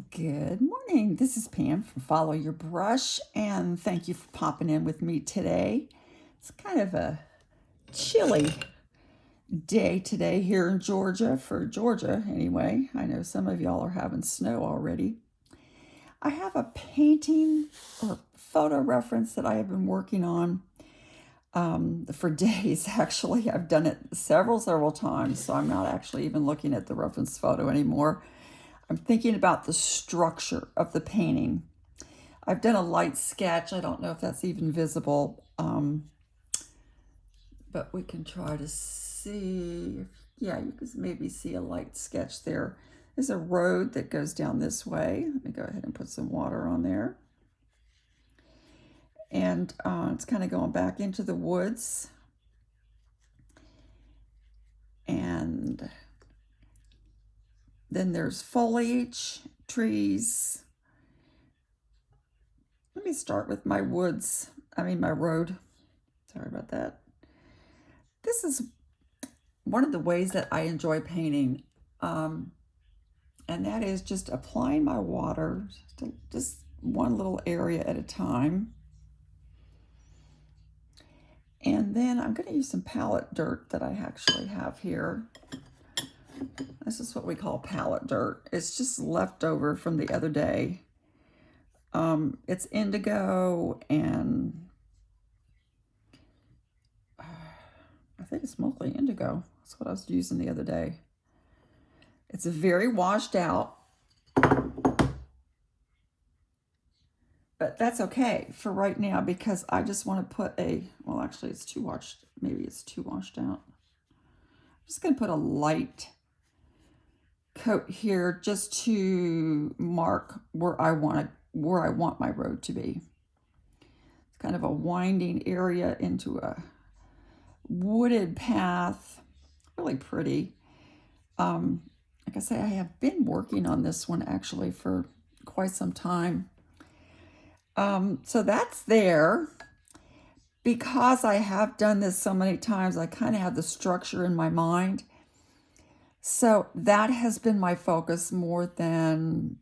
Good morning. This is Pam from Follow Your Brush, and thank you for popping in with me today. It's kind of a chilly day today here in Georgia, for Georgia anyway. I know some of y'all are having snow already. I have a painting or photo reference that I have been working on for days, actually. I've done it several times, so I'm not actually even looking at the reference photo anymore. I'm thinking about the structure of the painting. I've done a light sketch. I don't know if that's even visible, but we can try to see. Yeah, you can maybe see a light sketch there. There's a road that goes down this way. Let me go ahead and put some water on there. And it's kind of going back into the woods. And then there's foliage, trees. Let me start with my my road. Sorry about that. This is one of the ways that I enjoy painting, and that is just applying my water to just one little area at a time. And then I'm going to use some palette dirt that I actually have here. This is what we call palette dirt. It's just leftover from the other day. It's indigo, and I think it's mostly indigo. That's what I was using the other day. It's very washed out, but that's okay for right now because I just want to put well, actually it's too washed. Maybe it's too washed out. I'm just going to put a light coat here just to mark where I want my road to be. It's kind of a winding area into a wooded path. Really pretty. Like I say, I have been working on this one actually for quite some time. So that's there. Because I have done this so many times, I kind of have the structure in my mind. So that has been my focus more than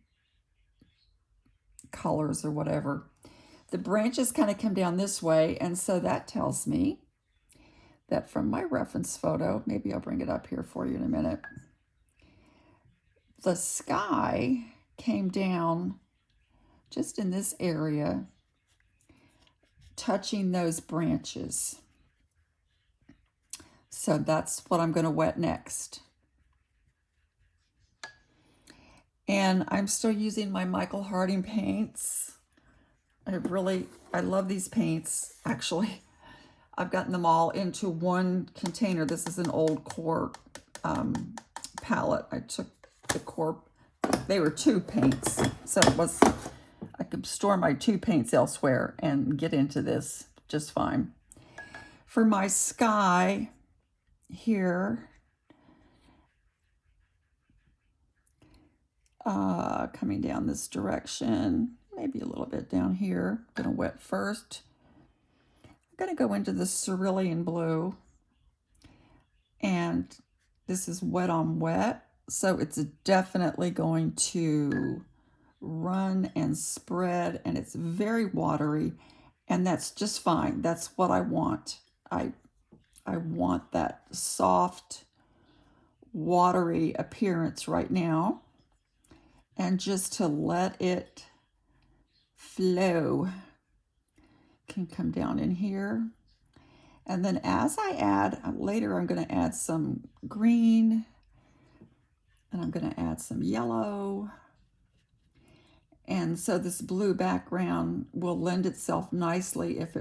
colors or whatever. The branches kind of come down this way, and so that tells me that from my reference photo, maybe I'll bring it up here for you in a minute, the sky came down just in this area, touching those branches. So that's what I'm going to wet next. And I'm still using my Michael Harding paints. I love these paints. Actually, I've gotten them all into one container. This is an old core palette. I took the core, they were two paints. So I could store my two paints elsewhere and get into this just fine. For my sky here, coming down this direction, maybe a little bit down here. I'm going to wet first. I'm going to go into the cerulean blue, and this is wet on wet, so it's definitely going to run and spread, and it's very watery, and that's just fine. That's what I want. I want that soft, watery appearance right now, and just to let it flow. Can come down in here. And then as I add, later I'm going to add some green, and I'm going to add some yellow. And so this blue background will lend itself nicely. If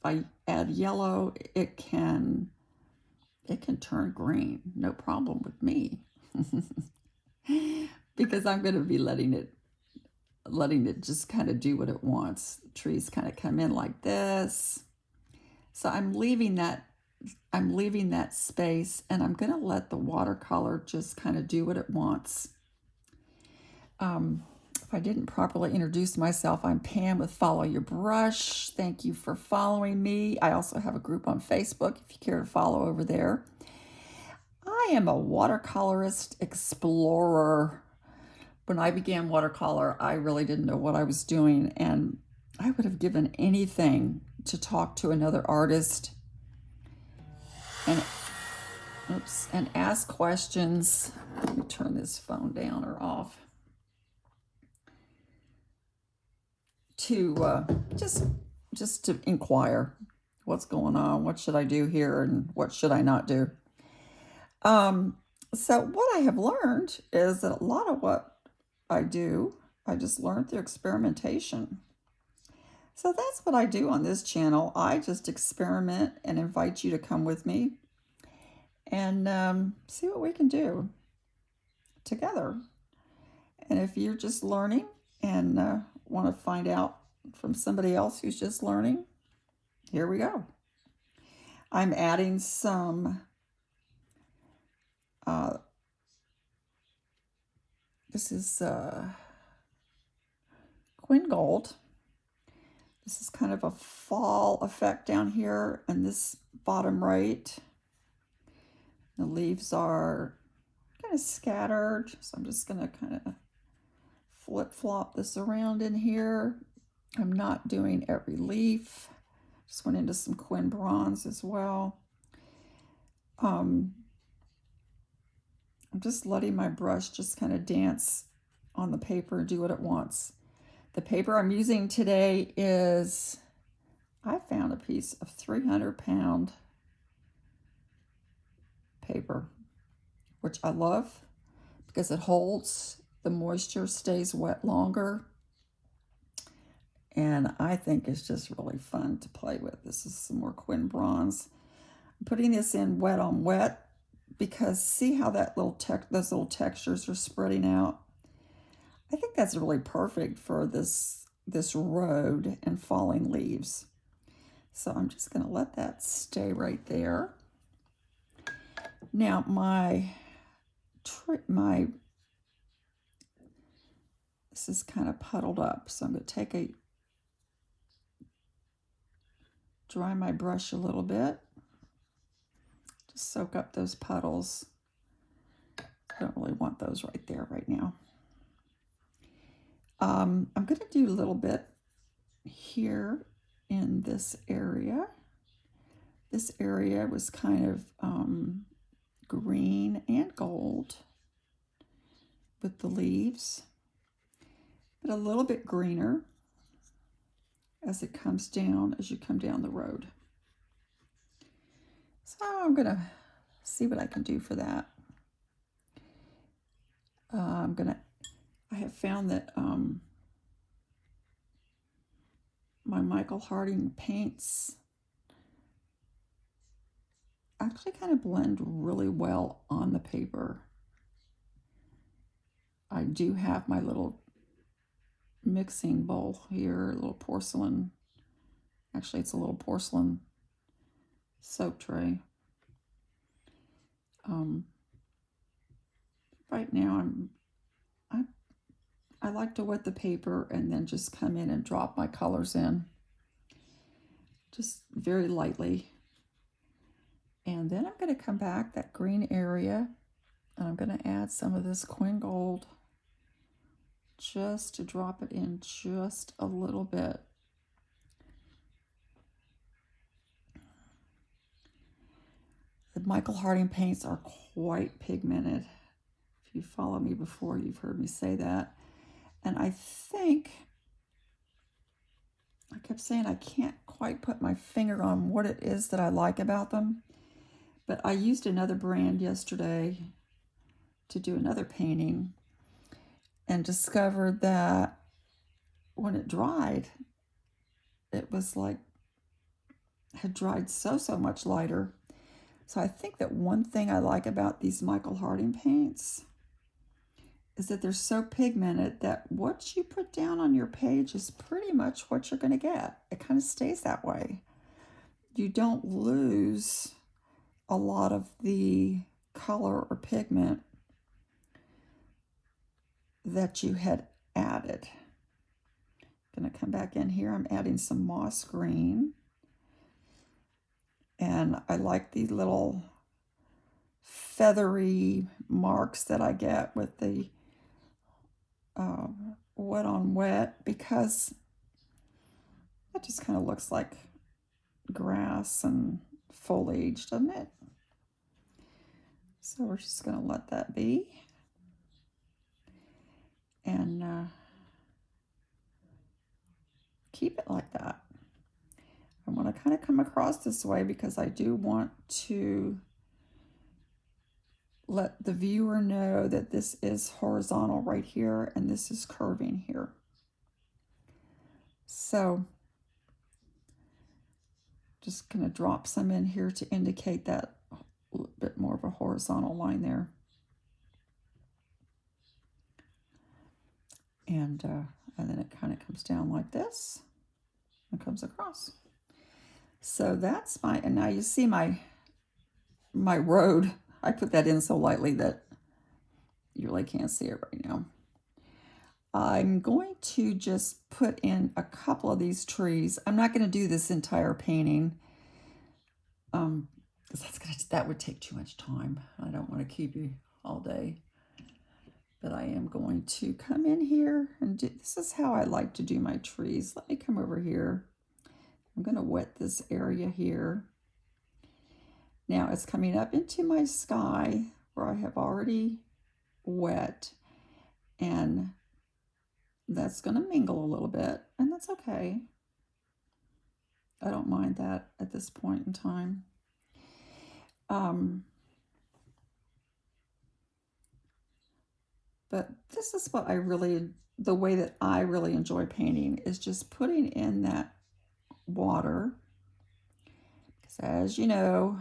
I add yellow, it can turn green. No problem with me. Because I'm going to be letting it just kind of do what it wants. The trees kind of come in like this. So I'm leaving that space, and I'm going to let the watercolor just kind of do what it wants. If I didn't properly introduce myself, I'm Pam with Follow Your Brush. Thank you for following me. I also have a group on Facebook if you care to follow over there. I am a watercolorist explorer, When I began watercolor, I really didn't know what I was doing, and I would have given anything to talk to another artist and and ask questions. Let me turn this phone down or off. To just to inquire what's going on, what should I do here, and what should I not do. So what I have learned is that a lot of what I do, I just learned through experimentation. So that's what I do on this channel. I just experiment and invite you to come with me and see what we can do together. And if you're just learning and want to find out from somebody else who's just learning, here we go. I'm adding some this is Quin Gold. This is kind of a fall effect down here in this bottom right. The leaves are kind of scattered, so I'm just going to kind of flip-flop this around in here. I'm not doing every leaf. Just went into some Quin Bronze as well. I'm just letting my brush just kind of dance on the paper and do what it wants. The paper I'm using today is, I found a piece of 300-pound paper, which I love because it holds the moisture, stays wet longer, and I think it's just really fun to play with. This is some more Quin Bronze. I'm putting this in wet on wet because see how that those little textures are spreading out. I think that's really perfect for this road and falling leaves. So I'm just going to let that stay right there. Now this is kind of puddled up, so I'm going to dry my brush a little bit. Just soak up those puddles. I don't really want those right there right now. I'm going to do a little bit here in this area. This area was kind of green and gold with the leaves, but a little bit greener as it comes down, as you come down the road. So I'm going to see what I can do for that. I have found that my Michael Harding paints actually kind of blend really well on the paper. I do have my little mixing bowl here, a little porcelain. Actually, it's a little porcelain soap tray. Right now, I like to wet the paper and then just come in and drop my colors in, just very lightly. And then I'm going to come back that green area, and I'm going to add some of this Quin Gold just to drop it in just a little bit. The Michael Harding paints are quite pigmented. If you follow me before, you've heard me say that. And I think, I kept saying I can't quite put my finger on what it is that I like about them, but I used another brand yesterday to do another painting and discovered that when it dried, it was like, had dried so much lighter. So I think that one thing I like about these Michael Harding paints is that they're so pigmented that what you put down on your page is pretty much what you're going to get. It kind of stays that way. You don't lose a lot of the color or pigment that you had added. I'm going to come back in here. I'm adding some moss green. And I like these little feathery marks that I get with the wet on wet because it just kind of looks like grass and foliage, doesn't it? So we're just going to let that be. And keep it like that. I want to kind of come across this way because I do want to let the viewer know that this is horizontal right here and this is curving here. So just going to drop some in here to indicate that a little bit more of a horizontal line there. And then it kind of comes down like this and comes across. So that's my, and now you see my road. I put that in so lightly that you really can't see it right now. I'm going to just put in a couple of these trees. I'm not going to do this entire painting because that would take too much time. I don't want to keep you all day. But I am going to come in here and this is how I like to do my trees. Let me come over here. I'm going to wet this area here. Now it's coming up into my sky where I have already wet, and that's going to mingle a little bit, and that's okay. I don't mind that at this point in time. But this is what the way that I really enjoy painting is just putting in that water. Because as you know,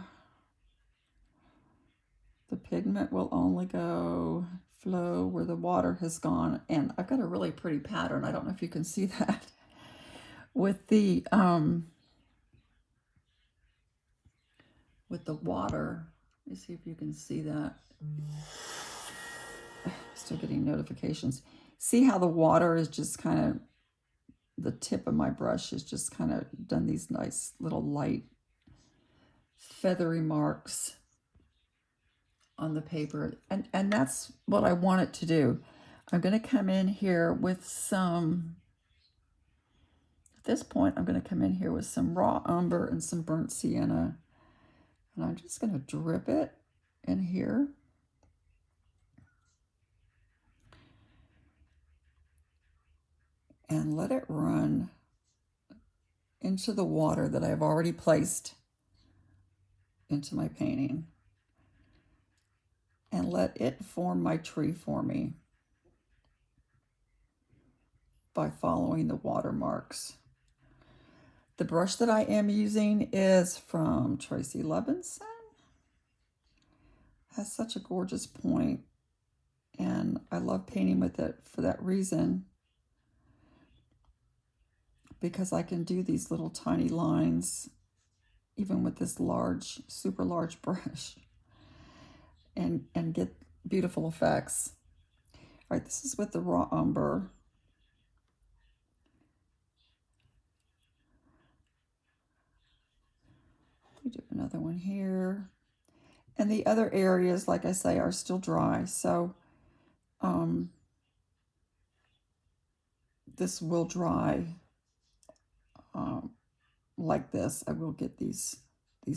the pigment will only flow where the water has gone. And I've got a really pretty pattern. I don't know if you can see that with the water. Let me see if you can see that. Still getting notifications. See how the water is just kind of, the tip of my brush is just kind of done these nice little light feathery marks on the paper. And that's what I want it to do. I'm going to come in here with some, at this point, I'm going to come in here with some raw umber and some burnt sienna. And I'm just going to drip it in here. And let it run into the water that I've already placed into my painting. And let it form my tree for me by following the watermarks. The brush that I am using is from Tracy Lebenzon. Has such a gorgeous point, and I love painting with it for that reason, because I can do these little tiny lines even with this large, super large brush and get beautiful effects. All right, this is with the raw umber. We do another one here. And the other areas, like I say, are still dry. So this will dry like this. I will get these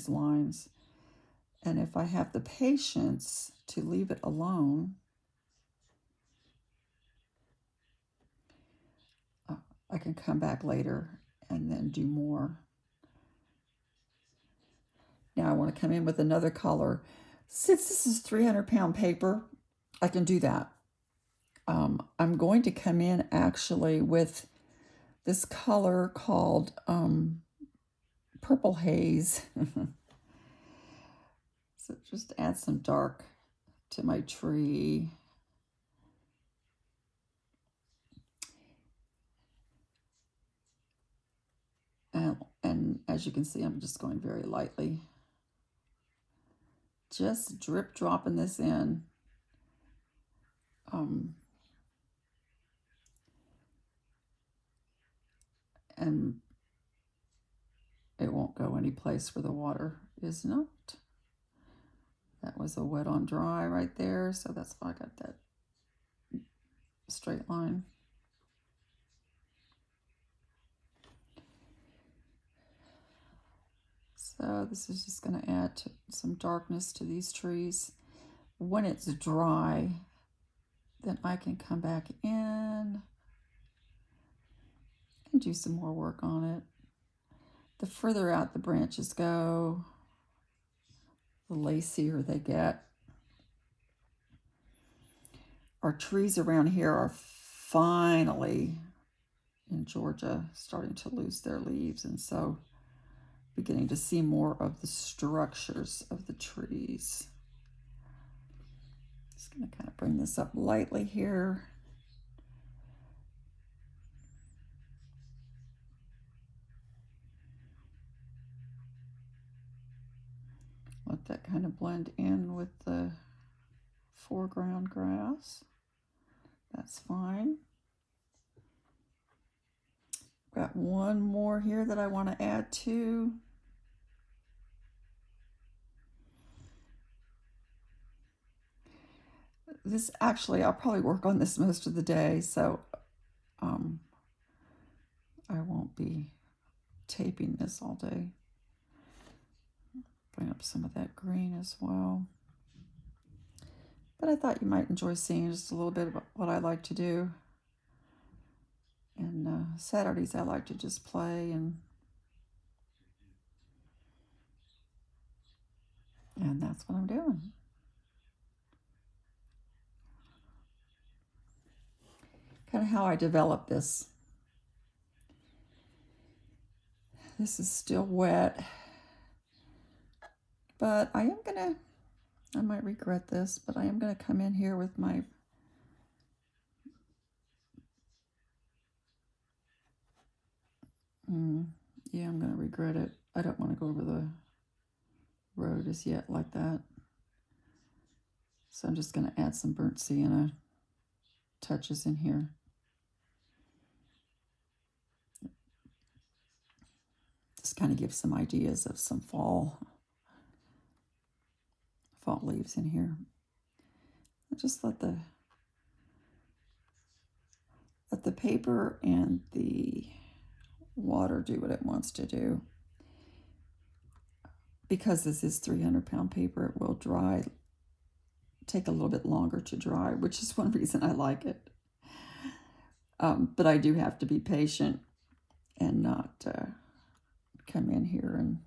lines. And if I have the patience to leave it alone, I can come back later and then do more. Now I want to come in with another color. Since this is 300-pound paper, I can do that. I'm going to come in actually with this color called Purple Haze. So just add some dark to my tree. And as you can see, I'm just going very lightly. Just drip dropping this in. And it won't go any place where the water is not. That was a wet on dry right there, so that's why I got that straight line. So this is just going to add some darkness to these trees. When it's dry, then I can come back in and do some more work on it. The further out the branches go, the lacier they get. Our trees around here are finally, in Georgia, starting to lose their leaves, and so beginning to see more of the structures of the trees. Just going to kind of bring this up lightly here. Let that kind of blend in with the foreground grass. That's fine. Got one more here that I want to add to. This actually, I'll probably work on this most of the day, so I won't be taping this all day. Bring up some of that green as well. But I thought you might enjoy seeing just a little bit about what I like to do. And Saturdays I like to just play and that's what I'm doing. Kind of how I develop this. This is still wet, but I might regret this, but I am gonna come in here with my yeah, I'm gonna regret it. I don't want to go over the road as yet like that. So I'm just gonna add some burnt sienna touches in here. Just kind of give some ideas of some fall leaves in here. And just let the paper and the water do what it wants to do. Because this is 300-pound paper, it will take a little bit longer to dry, which is one reason I like it. But I do have to be patient and not come in here and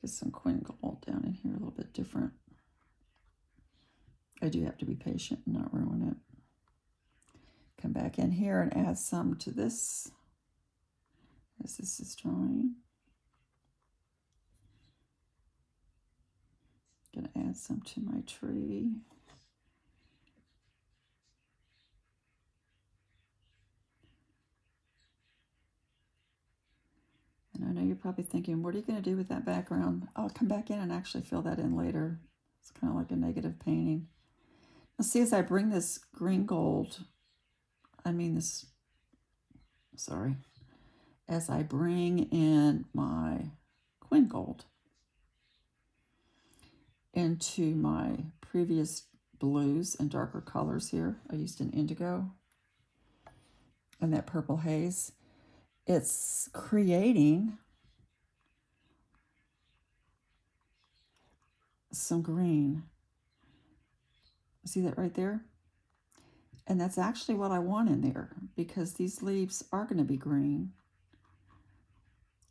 get some Queen Gold down in here a little bit different. I do have to be patient and not ruin it. Come back in here and add some to this as this is drying. Gonna add some to my tree. And I know you're probably thinking, what are you going to do with that background? I'll come back in and actually fill that in later. It's kind of like a negative painting. Now see, as I bring this green gold, as I bring in my Queen Gold into my previous blues and darker colors here, I used an indigo and that purple haze. It's creating some green. See that right there? And that's actually what I want in there because these leaves are going to be green.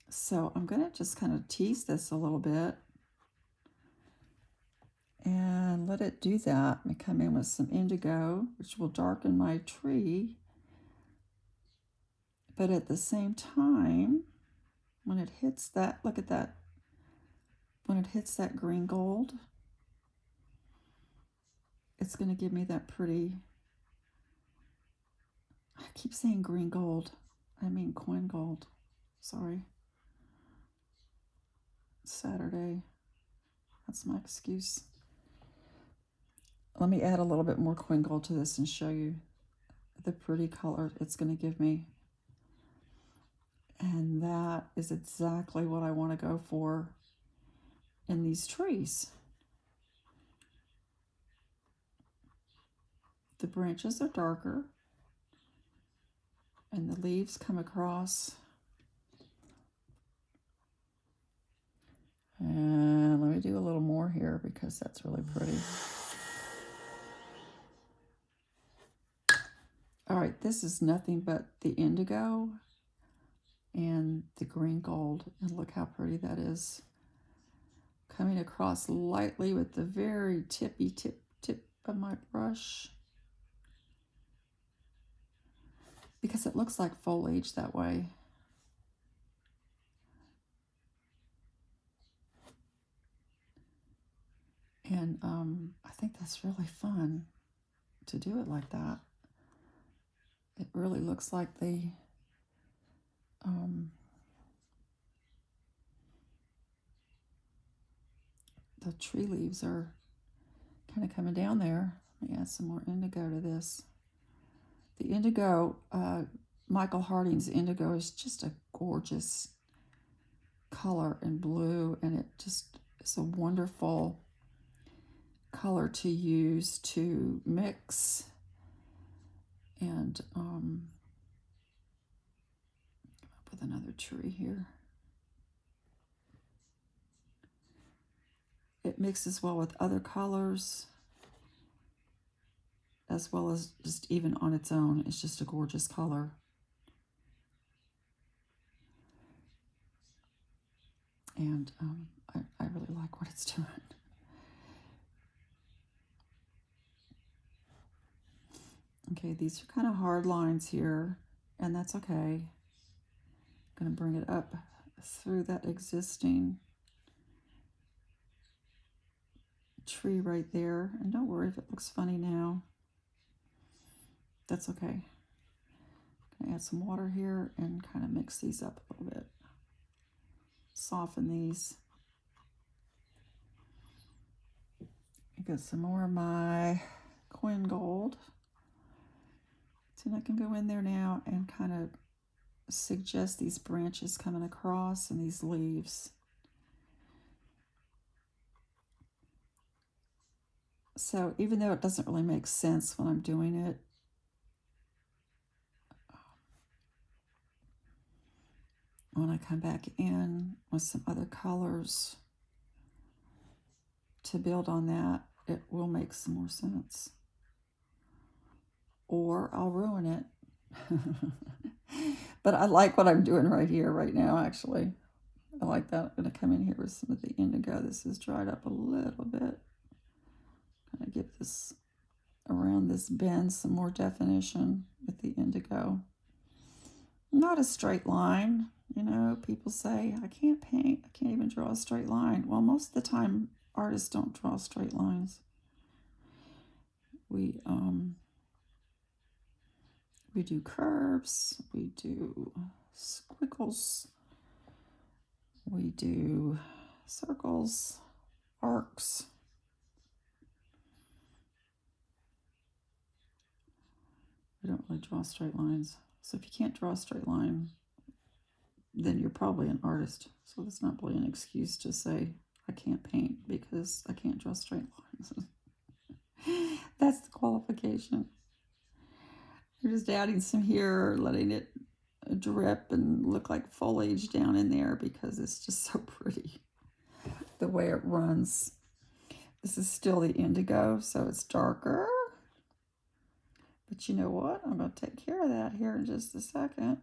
So I'm going to just kind of tease this a little bit and let it do that. I come in with some indigo, which will darken my tree. But at the same time, when it hits that, look at that. When it hits that green gold, it's going to give me that pretty, I keep saying green gold. I mean Queen Gold. Sorry. Saturday. That's my excuse. Let me add a little bit more Queen Gold to this and show you the pretty color it's going to give me. And that is exactly what I want to go for in these trees. the branches are darker and the leaves come across. And let me do a little more here because that's really pretty. All right, this is nothing but the indigo and the green gold. And look how pretty that is. Coming across lightly with the very tippy tip of my brush. Because it looks like foliage that way. And I think that's really fun to do it like that. It really looks like the tree leaves are kind of coming down there. Let me add some more indigo to this. The indigo, Michael Harding's indigo is just a gorgeous color and blue, and it just is a wonderful color to use to mix. And up with another tree here. It mixes well with other colors, as well as just even on its own. It's just a gorgeous color. And I really like what it's doing. Okay, these are kind of hard lines here, and that's okay. I'm going to bring it up through that existing tree right there. And don't worry if it looks funny now. That's okay. I'm going to add some water here and kind of mix these up a little bit. Soften these. Get some more of my coin gold. So I can go in there now and kind of suggest these branches coming across and these leaves. So even though it doesn't really make sense when I'm doing it, when I come back in with some other colors to build on that, it will make some more sense. Or I'll ruin it. But I like what I'm doing right here, right now, actually. I like that. I'm going to come in here with some of the indigo. This is dried up a little bit. Kind of give this, around this bend, some more definition with the indigo. Not a straight line. You know, people say, I can't paint. I can't even draw a straight line. Well, most of the time, artists don't draw straight lines. We do curves, we do squiggles, we do circles, arcs. We don't really draw straight lines. So if you can't draw a straight line, then you're probably an artist. So it's not really an excuse to say, I can't paint because I can't draw straight lines. That's the qualification. You're just adding some here, letting it drip and look like foliage down in there because it's just so pretty the way it runs. This is still the indigo, so it's darker. But you know what? I'm going to take care of that here in just a second.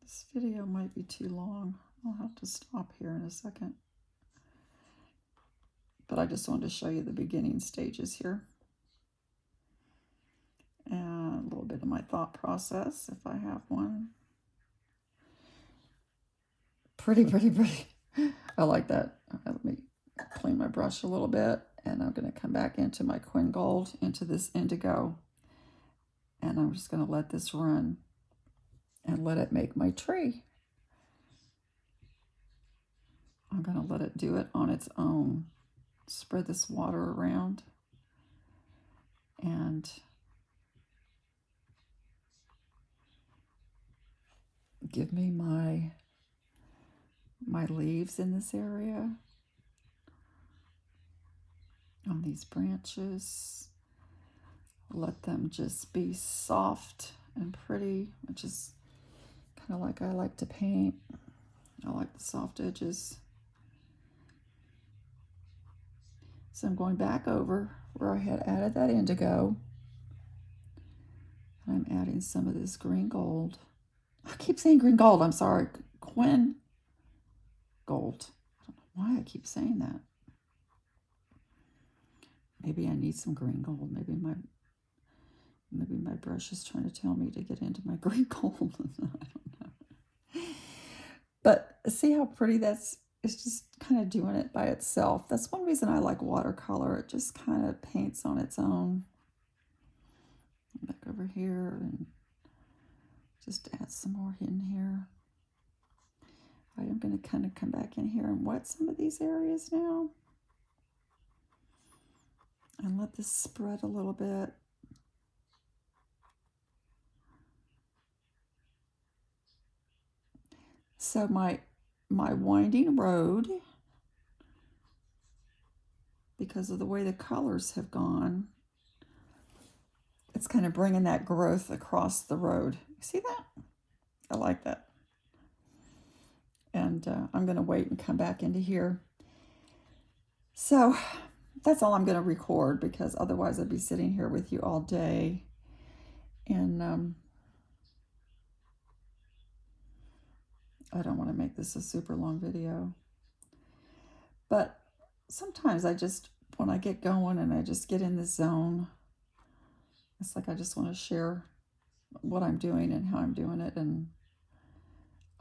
This video might be too long. I'll have to stop here in a second. But I just wanted to show you the beginning stages here. And a little bit of my thought process, if I have one. Pretty, pretty, pretty. I like that. Let me clean my brush a little bit. And I'm going to come back into my Quin Gold, into this indigo. And I'm just going to let this run and let it make my tree. I'm going to let it do it on its own. Spread this water around. And give me my leaves in this area. on these branches. Let them just be soft and pretty, which is kind of like I like to paint. I like the soft edges. So I'm going back over where I had added that indigo. And I'm adding some of this green gold. I keep saying green gold, I'm sorry. Quin gold. I don't know why I keep saying that. Maybe I need some green gold. Maybe my brush is trying to tell me to get into my green gold. I don't know. But see how pretty that's, it's just kind of doing it by itself. That's one reason I like watercolor. It just kind of paints on its own. Back over here and just add some more in here. I am going to kind of come back in here and wet some of these areas now. And let this spread a little bit. So my winding road, because of the way the colors have gone, it's kind of bringing that growth across the road. See that? I like that. And I'm going to wait and come back into here. So that's all I'm going to record, because otherwise I'd be sitting here with you all day. And I don't want to make this a super long video. But sometimes when I get going and I just get in the zone, it's like I just want to share what I'm doing and how I'm doing it, and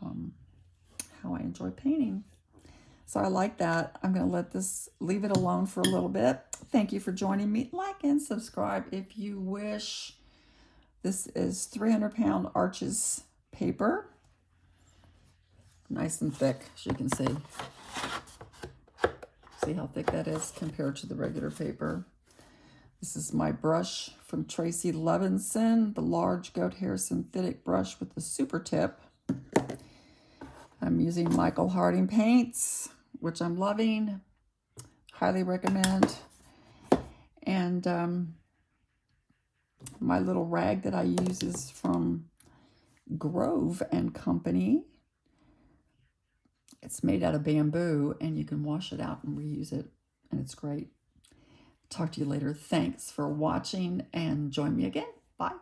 how I enjoy painting. So I like that. I'm going to leave it alone for a little bit. Thank you for joining me. Like and subscribe if you wish. This is 300-pound Arches paper. Nice and thick, as you can see. See how thick that is compared to the regular paper. This is my brush from Tracy Lebenzon, the large goat hair synthetic brush with the super tip. I'm using Michael Harding paints, which I'm loving. Highly recommend. And my little rag that I use is from Grove and Company. It's made out of bamboo, and you can wash it out and reuse it, and it's great. Talk to you later. Thanks for watching, and join me again. Bye.